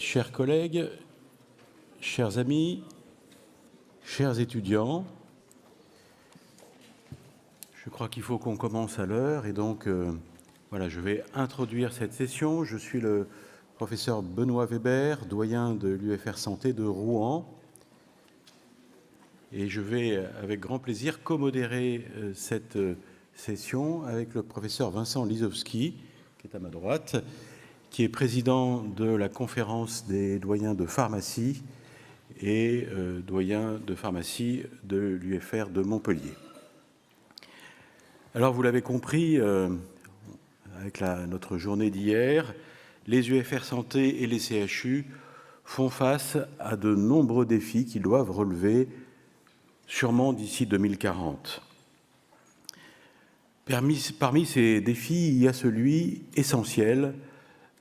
Chers collègues, chers amis, chers étudiants, je crois qu'il faut qu'on commence à l'heure et donc voilà, je vais introduire cette session. Je suis le professeur Benoît Weber, doyen de l'UFR Santé de Rouen, et je vais avec grand plaisir co-modérer cette session avec le professeur Vincent Lisowski, qui est à ma droite, qui est président de la conférence des doyens de pharmacie et doyen de pharmacie de l'UFR de Montpellier. Alors, vous l'avez compris, avec notre journée d'hier, les UFR Santé et les CHU font face à de nombreux défis qu'ils doivent relever, sûrement d'ici 2040. Parmi ces défis, il y a celui essentiel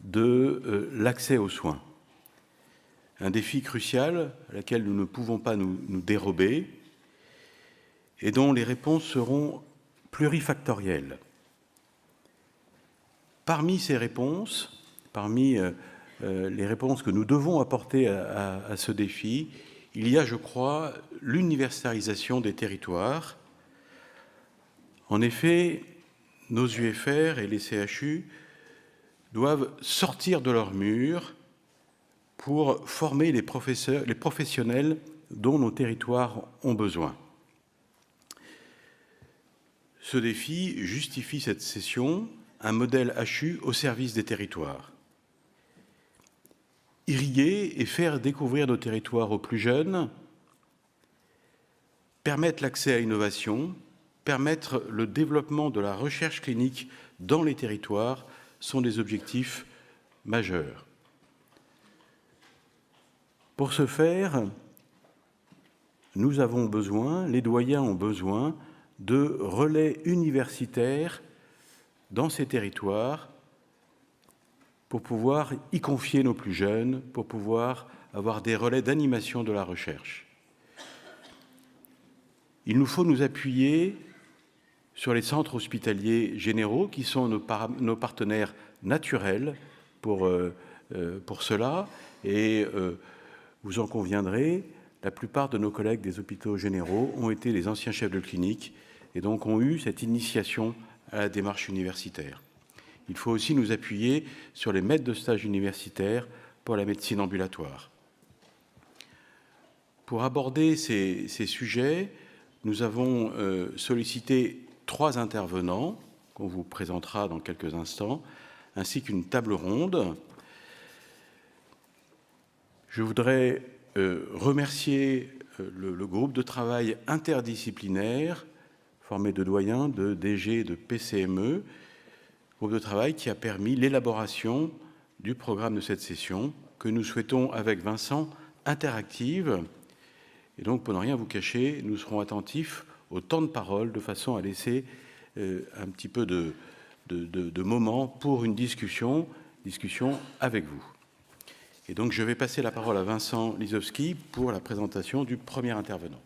de l'accès aux soins. Un défi crucial à laquelle nous ne pouvons pas nous dérober et dont les réponses seront plurifactorielles. Parmi ces réponses, parmi les réponses que nous devons apporter à ce défi, il y a, je crois, l'universalisation des territoires. En effet, nos UFR et les CHU doivent sortir de leurs murs pour former les professionnels dont nos territoires ont besoin. Ce défi justifie cette session, un modèle HU au service des territoires. Irriguer et faire découvrir nos territoires aux plus jeunes, permettre l'accès à l'innovation, permettre le développement de la recherche clinique dans les territoires sont des objectifs majeurs. Pour ce faire, nous avons besoin, les doyens ont besoin de relais universitaires dans ces territoires pour pouvoir y confier nos plus jeunes, pour pouvoir avoir des relais d'animation de la recherche. Il nous faut nous appuyer sur les centres hospitaliers généraux qui sont nos partenaires naturels pour cela et vous en conviendrez, la plupart de nos collègues des hôpitaux généraux ont été les anciens chefs de clinique et donc ont eu cette initiation à la démarche universitaire. Il faut aussi nous appuyer sur les maîtres de stage universitaires pour la médecine ambulatoire. Pour aborder ces sujets, nous avons sollicité 3 intervenants qu'on vous présentera dans quelques instants, ainsi qu'une table ronde. Je voudrais remercier le groupe de travail interdisciplinaire formé de doyens, de DG et de PCME, groupe de travail qui a permis l'élaboration du programme de cette session que nous souhaitons avec Vincent interactive. Et donc, pour ne rien vous cacher, nous serons attentifs au temps de parole de façon à laisser un petit peu de moment pour une discussion avec vous. Et donc, je vais passer la parole à Vincent Lisowski pour la présentation du premier intervenant.